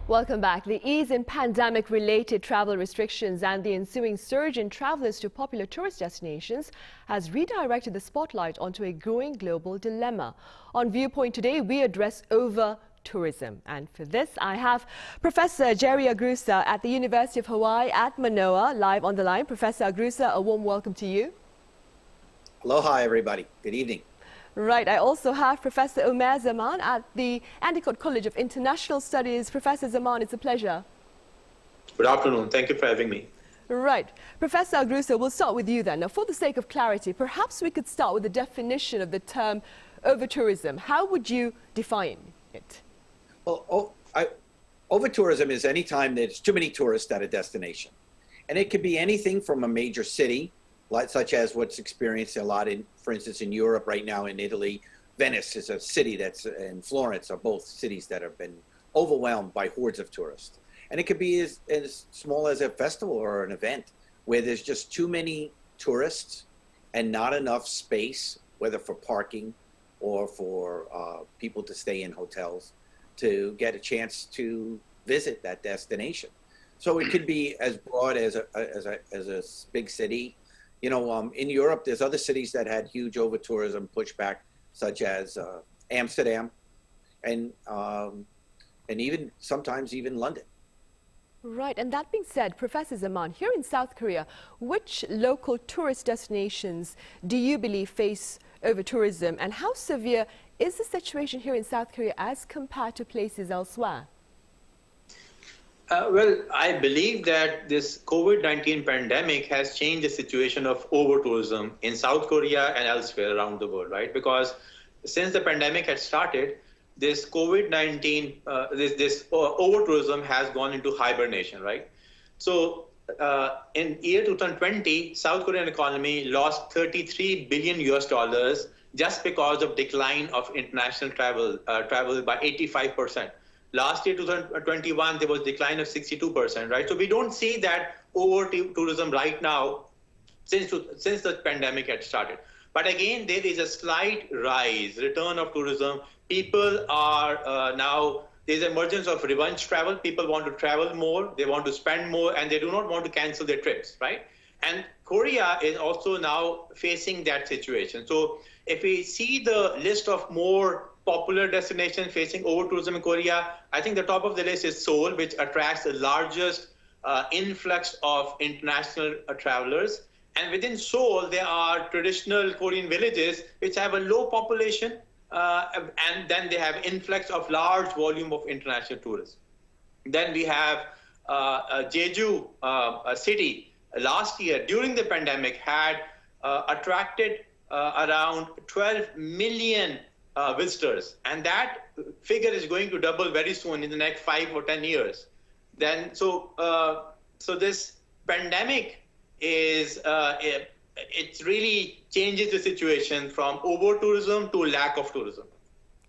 Welcome back. The ease in pandemic-related travel restrictions and the ensuing surge in travelers to popular tourist destinations has redirected the spotlight onto a growing global dilemma. On Viewpoint today, we address over-tourism. And for this, I have Professor JERRY AGRUSA at the University of Hawaii at Manoa live on the line. Professor AGRUSA, a warm welcome to you. Aloha, everybody. Good evening. Right. I also have Professor UMER ZAMAN at the ENDICOTT College of International Studies. Professor Zaman, it's a pleasure. Good afternoon. Thank you for having me. Right. Professor AGRUSA, we'll start with you then. Now, for the sake of clarity, perhaps we could start with the definition of the term over-tourism. How would you define it? Well, over-tourism is any time there's too many tourists at a destination. And it could be anything from a major city, such as what's experienced a lot in, for instance, in Europe right now, in Italy. Venice is a city that's, and Florence are both cities that have been overwhelmed by hordes of tourists. And it could be as small as a festival or an event where there's just too many tourists and not enough space, whether for parking or for people to stay in hotels, to get a chance to visit that destination. So it could be as broad as a big city. You know, in Europe, there's other cities that had huge over-tourism pushback, such as Amsterdam, and even sometimes even London. Right, and that being said, Professor Zaman, here in South Korea, which local tourist destinations do you believe face over-tourism, and how severe is the situation here in South Korea as compared to places elsewhere? Well, I believe that this COVID-19 pandemic has changed the situation of over-tourism in South Korea and elsewhere around the world, right? Because since the pandemic had started, this COVID-19, this over-tourism has gone into hibernation, right? So in year 2020, South Korean economy lost $33 billion just because of decline of international travel by 85%. Last year, 2021, there was a decline of 62%, right? So we don't see that over-tourism right now since the pandemic had started. But again, there is a slight rise, return of tourism. People are now, there's emergence of revenge travel. People want to travel more, they want to spend more, and they do not want to cancel their trips, right? And Korea is also now facing that situation. So if we see the list of more popular destinations facing over-tourism in Korea, I think the top of the list is Seoul, which attracts the largest influx of international travelers. And within Seoul, there are traditional Korean villages which have a low population, and then they have influx of large volume of international tourists. Then we have Jeju, a city, last year during the pandemic had attracted around 12 million visitors, and that figure is going to double very soon in the next 5 or 10 years. Then, so this pandemic is it really changes the situation from over-tourism to lack of tourism.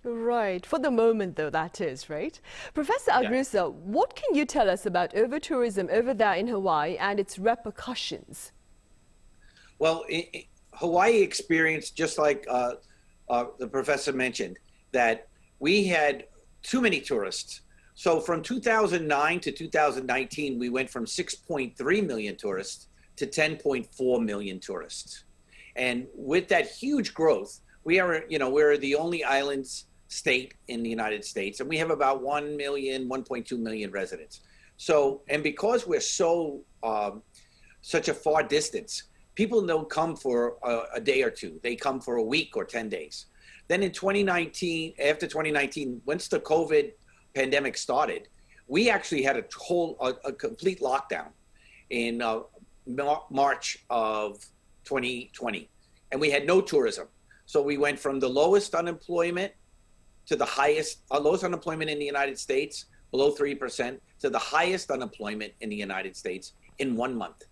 Right, for the moment though, that is, right? Professor AGRUSA, what can you tell us about over-tourism over there in Hawaii and its repercussions? Well, Hawaii experienced, just like the professor mentioned, that we had too many tourists. So from 2009 to 2019, we went from 6.3 million tourists to 10.4 million tourists. And with that huge growth, we are, we're the only islands state in the United States, and we have about 1 million, 1.2 million residents. So, and because we're so, such a far distance, people don't come for a day or two. They come for a week or 10 days. Then in 2019, after 2019, once the COVID pandemic started, we actually had a complete lockdown in March of 2020. And we had no tourism. So we went from the lowest unemployment to the highest, lowest unemployment in the United States, below 3%, to the highest unemployment in the United States in 1 month.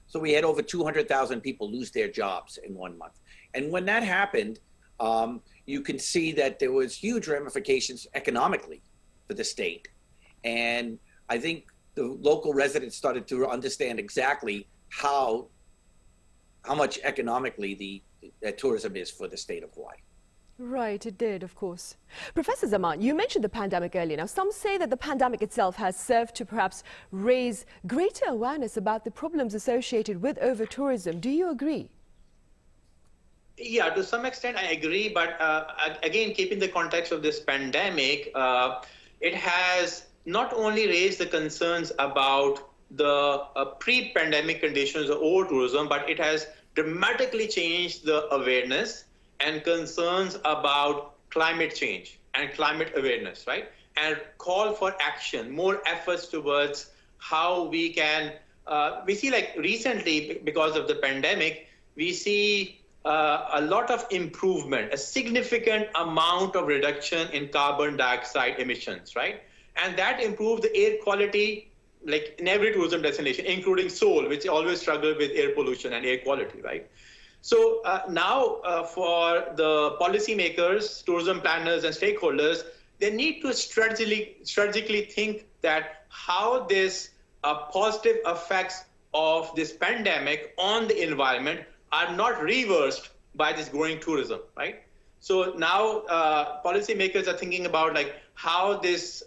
So we had over 200,000 people lose their jobs in 1 month. And when that happened, you can see that there was huge ramifications economically for the state. And I think the local residents started to understand exactly how much economically the tourism is for the state of Hawaii. Right, it did, of course. Professor Zaman, you mentioned the pandemic earlier. Now, some say that the pandemic itself has served to perhaps raise greater awareness about the problems associated with over-tourism. Do you agree? Yeah, to some extent I agree, but again, keeping the context of this pandemic, it has not only raised the concerns about the pre-pandemic conditions of over-tourism, but it has dramatically changed the awareness and concerns about climate change and climate awareness, right? And call for action, more efforts towards how we can, we see like recently, because of the pandemic, we see a lot of improvement, a significant amount of reduction in carbon dioxide emissions, right? And that improved the air quality, like in every tourism destination, including Seoul, which always struggled with air pollution and air quality, right? So now for the policymakers, tourism planners, and stakeholders, they need to strategically think that how this positive effects of this pandemic on the environment are not reversed by this growing tourism, right? So now policymakers are thinking about like how this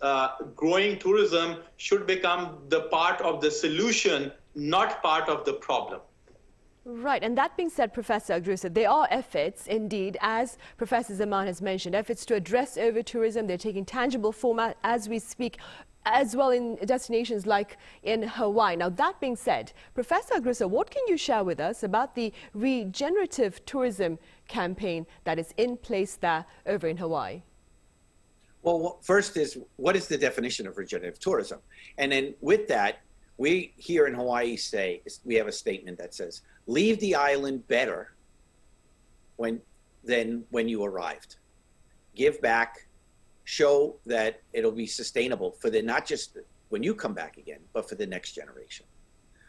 growing tourism should become the part of the solution, not part of the problem. Right, and that being said, Professor Agrusa, there are efforts, indeed, as Professor Zaman has mentioned, efforts to address over-tourism. They're taking tangible form as we speak, as well in destinations like in Hawaii. Now, that being said, Professor Agrusa, what can you share with us about the regenerative tourism campaign that is in place there over in Hawaii? Well, first is, what is the definition of regenerative tourism? And then with that, we here in Hawaii say, we have a statement that says, leave the island better than when you arrived. Give back, show that it'll be sustainable for not just when you come back again, but for the next generation.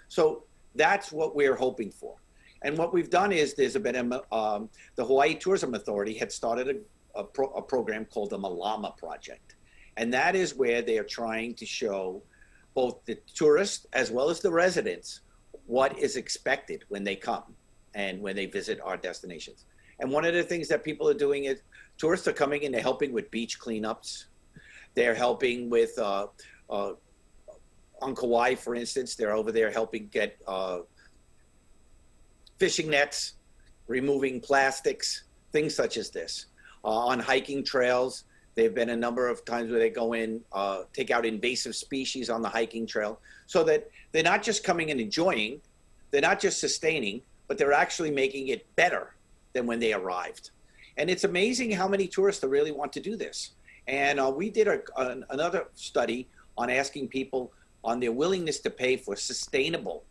So that's what we're hoping for. And what we've done is there's been the Hawaii Tourism Authority had started a program called the Malama Project. And that is where they are trying to show both the tourists as well as the residents what is expected when they come and when they visit our destinations. And one of the things that people are doing is tourists are coming in, they're helping with beach cleanups. They're helping with, on Kauai, for instance, they're over there helping get fishing nets, removing plastics, things such as this. On hiking trails, there have been a number of times where they go in, take out invasive species on the hiking trail, so that they're not just coming and enjoying, they're not just sustaining, but they're actually making it better than when they arrived. And it's amazing how many tourists really want to do this. And we did another study on asking people on their willingness to pay for sustainable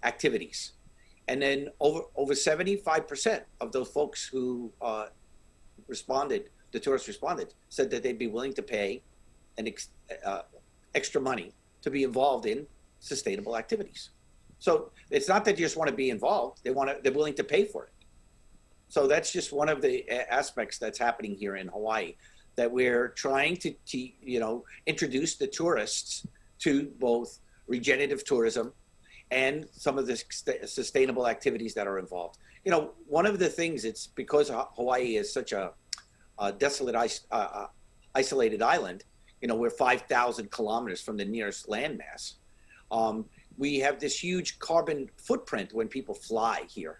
activities. And then over 75% of those folks who responded, the tourists responded, said that they'd be willing to pay extra money to be involved in sustainable activities. So it's not that you just want to be involved; they're willing to pay for it. So that's just one of the aspects that's happening here in Hawaii, that we're trying to introduce the tourists to both regenerative tourism and some of the sustainable activities that are involved. You know, one of the things, it's because Hawaii is such a desolate, isolated island. You know, we're 5,000 kilometers from the nearest landmass. We have this huge carbon footprint when people fly here.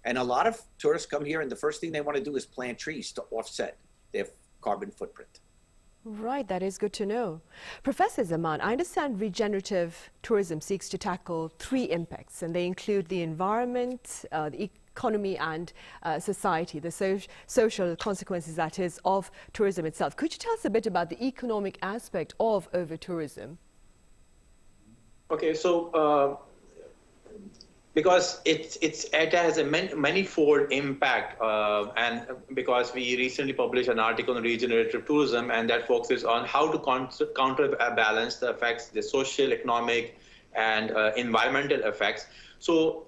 And a lot of tourists come here and the first thing they want to do is plant trees to offset their carbon footprint. Right, that is good to know. Professor Zaman, I understand regenerative tourism seeks to tackle 3 impacts, and they include the environment, the economy and society, the social consequences, that is, of tourism itself. Could you tell us a bit about the economic aspect of over-tourism? Okay, so because it has a manifold impact, and because we recently published an article on regenerative tourism, and that focuses on how to counterbalance the effects, the social, economic, and environmental effects. So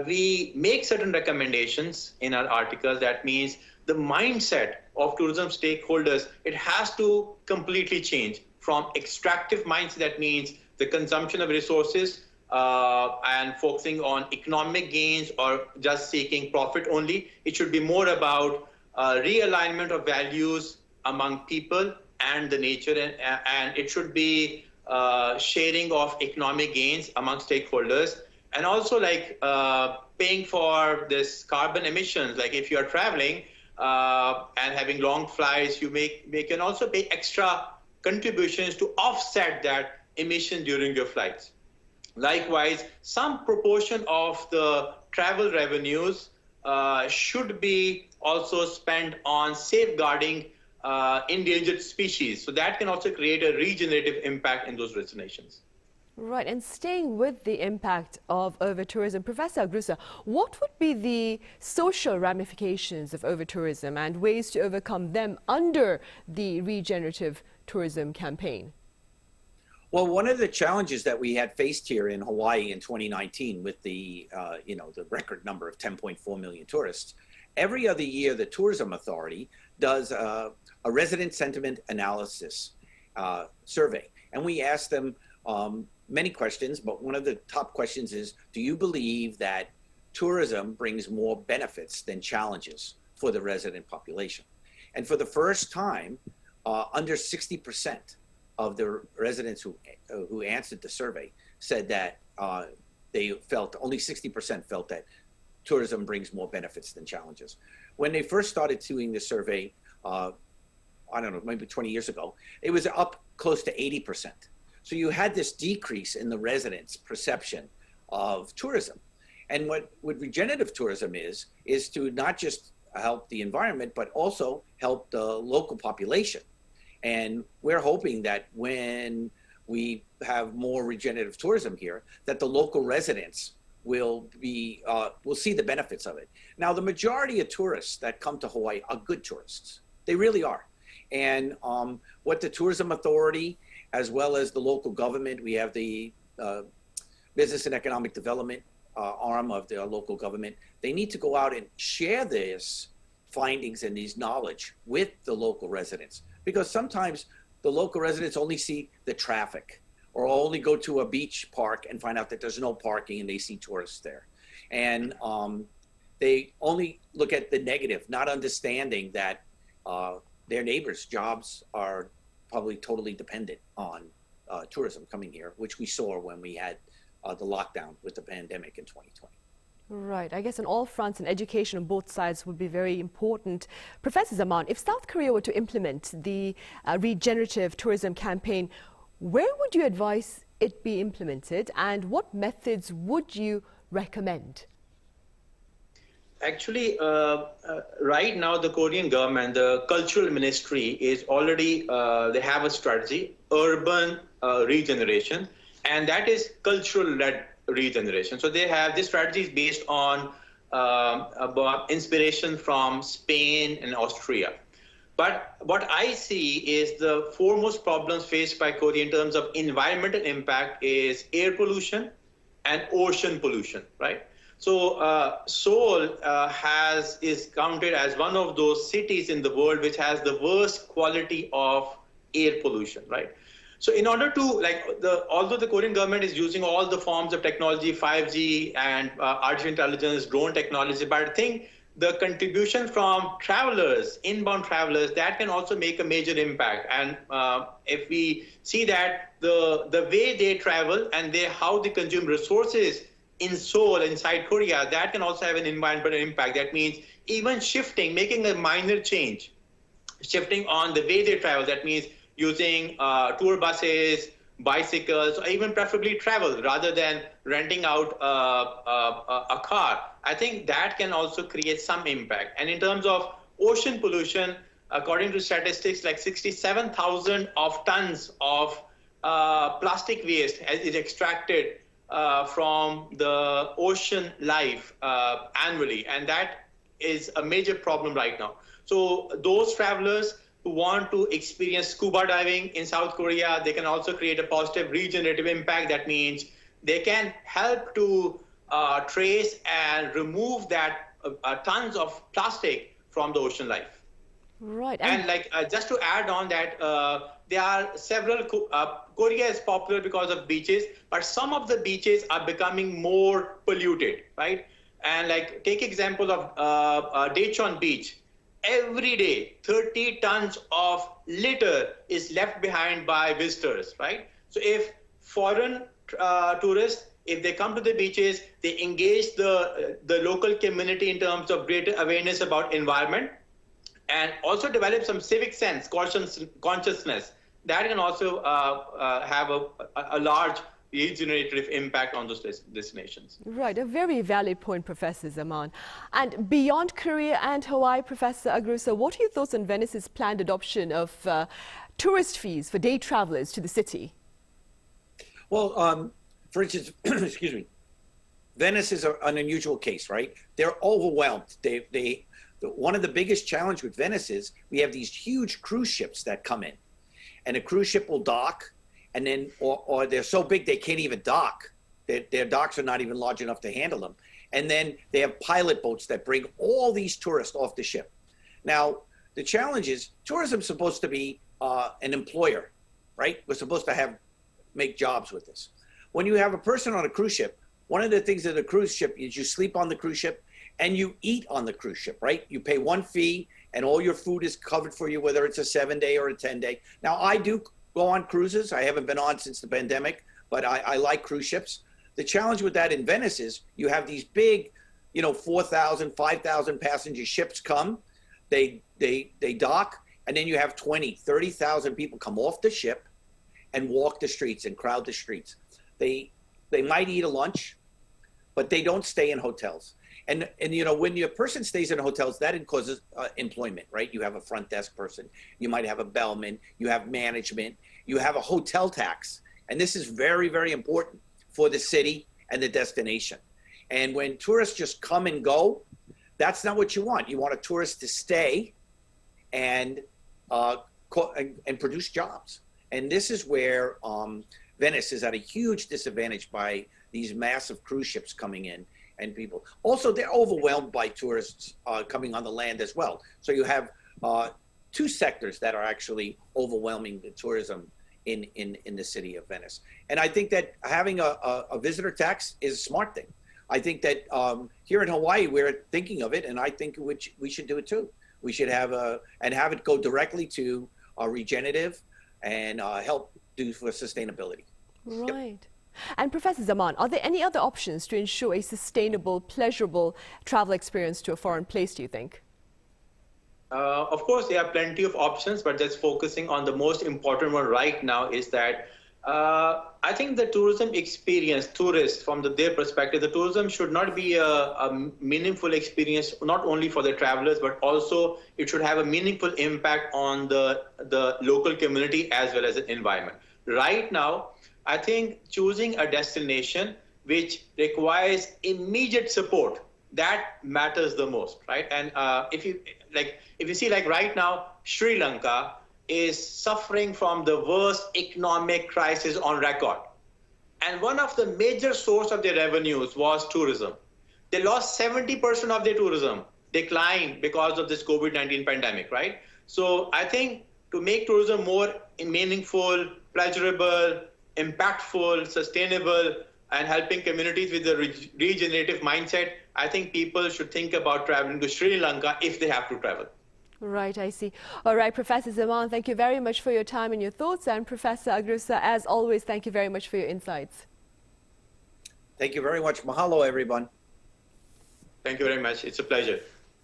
we make certain recommendations in our article. That means the mindset of tourism stakeholders, it has to completely change from extractive mindset. That means the consumption of resources and focusing on economic gains or just seeking profit only. It should be more about realignment of values among people and the nature, and it should be sharing of economic gains among stakeholders, and also like paying for this carbon emissions. Like if you are traveling and having long flights, they can also pay extra contributions to offset that emission during your flights. Likewise, some proportion of the travel revenues should be also spent on safeguarding endangered species. So that can also create a regenerative impact in those destinations. Right, and staying with the impact of overtourism, Professor AGRUSA, what would be the social ramifications of overtourism and ways to overcome them under the regenerative tourism campaign? Well, one of the challenges that we had faced here in Hawaii in 2019 with the, the record number of 10.4 million tourists, every other year the Tourism Authority does a resident sentiment analysis survey. And we ask them many questions, but one of the top questions is, do you believe that tourism brings more benefits than challenges for the resident population? And for the first time, under 60% of the residents who answered the survey said that they felt, only 60% felt that tourism brings more benefits than challenges. When they first started doing the survey, I don't know, maybe 20 years ago, it was up close to 80%. So you had this decrease in the residents' perception of tourism. And what regenerative tourism is to not just help the environment, but also help the local population. And we're hoping that when we have more regenerative tourism here, that the local residents will see the benefits of it. Now, the majority of tourists that come to Hawaii are good tourists. They really are. And what the Tourism Authority, as well as the local government, we have the Business and Economic Development arm of the local government, they need to go out and share these findings and these knowledge with the local residents. Because sometimes the local residents only see the traffic, or only go to a beach park and find out that there's no parking and they see tourists there. And they only look at the negative, not understanding that their neighbors' jobs are probably totally dependent on tourism coming here, which we saw when we had the lockdown with the pandemic in 2020. Right. I guess on all fronts, and education on both sides would be very important. Professor Zaman, if South Korea were to implement the regenerative tourism campaign, where would you advise it be implemented, and what methods would you recommend? Actually, right now, the Korean government, the cultural ministry is already, they have a strategy, urban regeneration, and that is cultural-led regeneration. So they have this strategy based on inspiration from Spain and Austria. But what I see is the foremost problems faced by Korea in terms of environmental impact is air pollution and ocean pollution, right? So Seoul is counted as one of those cities in the world which has the worst quality of air pollution, right? So in order to, although the Korean government is using all the forms of technology, 5G and artificial intelligence, drone technology, but I think the contribution from travelers, inbound travelers, that can also make a major impact. And if we see that the way they travel and how they consume resources in Seoul, inside Korea, that can also have an environmental impact. That means even shifting, making a minor change, shifting on the way they travel. That means using tour buses, bicycles, or even preferably travel rather than renting out a car. I think that can also create some impact. And in terms of ocean pollution, according to statistics, like 67,000 of tons of plastic waste is extracted from the ocean life annually. And that is a major problem right now. So those travelers who want to experience scuba diving in South Korea, they can also create a positive regenerative impact. That means they can help to trace and remove that tons of plastic from the ocean life. Right. And just to add on that, there are several, Korea is popular because of beaches, but some of the beaches are becoming more polluted, right? And take example of Daejeon beach. every day 30 tons of litter is left behind by visitors, right? So if foreign tourists, if they come to the beaches, they engage the local community in terms of greater awareness about environment, and also develop some civic sense, consciousness, that can also have a large regenerative impact on those destinations. Right, a very valid point, Professor Zaman. And beyond Korea and Hawaii, Professor Agrusa, what are your thoughts on Venice's planned adoption of tourist fees for day travelers to the city? Well, for instance, excuse me, Venice is an unusual case, right? They're overwhelmed. One of the biggest challenges with Venice is we have these huge cruise ships that come in, and a cruise ship will dock, and then, or they're so big they can't even dock. Their docks are not even large enough to handle them. And then they have pilot boats that bring all these tourists off the ship. Now, the challenge is tourism's supposed to be an employer, right? We're supposed to make jobs with this. When you have a person on a cruise ship, one of the things of the cruise ship is you sleep on the cruise ship and you eat on the cruise ship, right? You pay one fee and all your food is covered for you, whether it's a 7-day or a 10-day. Now, I do go on cruises. I haven't been on since the pandemic, but I like cruise ships. The challenge with that in Venice is you have these big, 4,000, 5,000 passenger ships come, they dock, and then you have 20, 30,000 people come off the ship and walk the streets and crowd the streets. They might eat a lunch, but they don't stay in hotels. And when your person stays in hotels, that causes employment, right? You have a front desk person, you might have a bellman, you have management, you have a hotel tax. And this is very, very important for the city and the destination. And when tourists just come and go, that's not what you want. You want a tourist to stay and produce jobs. And this is where Venice is at a huge disadvantage by these massive cruise ships coming in. And people also, they're overwhelmed by tourists coming on the land as well. So you have two sectors that are actually overwhelming the tourism in the city of Venice. And I think that having a visitor tax is a smart thing. I think that here in Hawaii we're thinking of it, and I think we should do it too. We should have have it go directly to Regenerative and help do for sustainability. Right. Yep. And Professor Zaman, are there any other options to ensure a sustainable, pleasurable travel experience to a foreign place, do you think? Of course, there are plenty of options, but just focusing on the most important one right now is that I think the tourism experience, tourists, from their perspective, the tourism should not be a meaningful experience, not only for the travelers, but also it should have a meaningful impact on the local community as well as the environment. Right now, I think choosing a destination which requires immediate support, that matters the most, right? And if you see, like right now, Sri Lanka is suffering from the worst economic crisis on record. And one of the major source of their revenues was tourism. They lost 70% of their tourism, declined because of this COVID-19 pandemic, right? So I think to make tourism more meaningful, pleasurable, impactful, sustainable, and helping communities with the regenerative mindset, I think people should think about traveling to Sri Lanka if they have to travel. Right, I see. All right, Professor Zaman, thank you very much for your time and your thoughts. And Professor Agrusa, as always, thank you very much for your insights. Thank you very much. Mahalo, everyone. Thank you very much. It's a pleasure.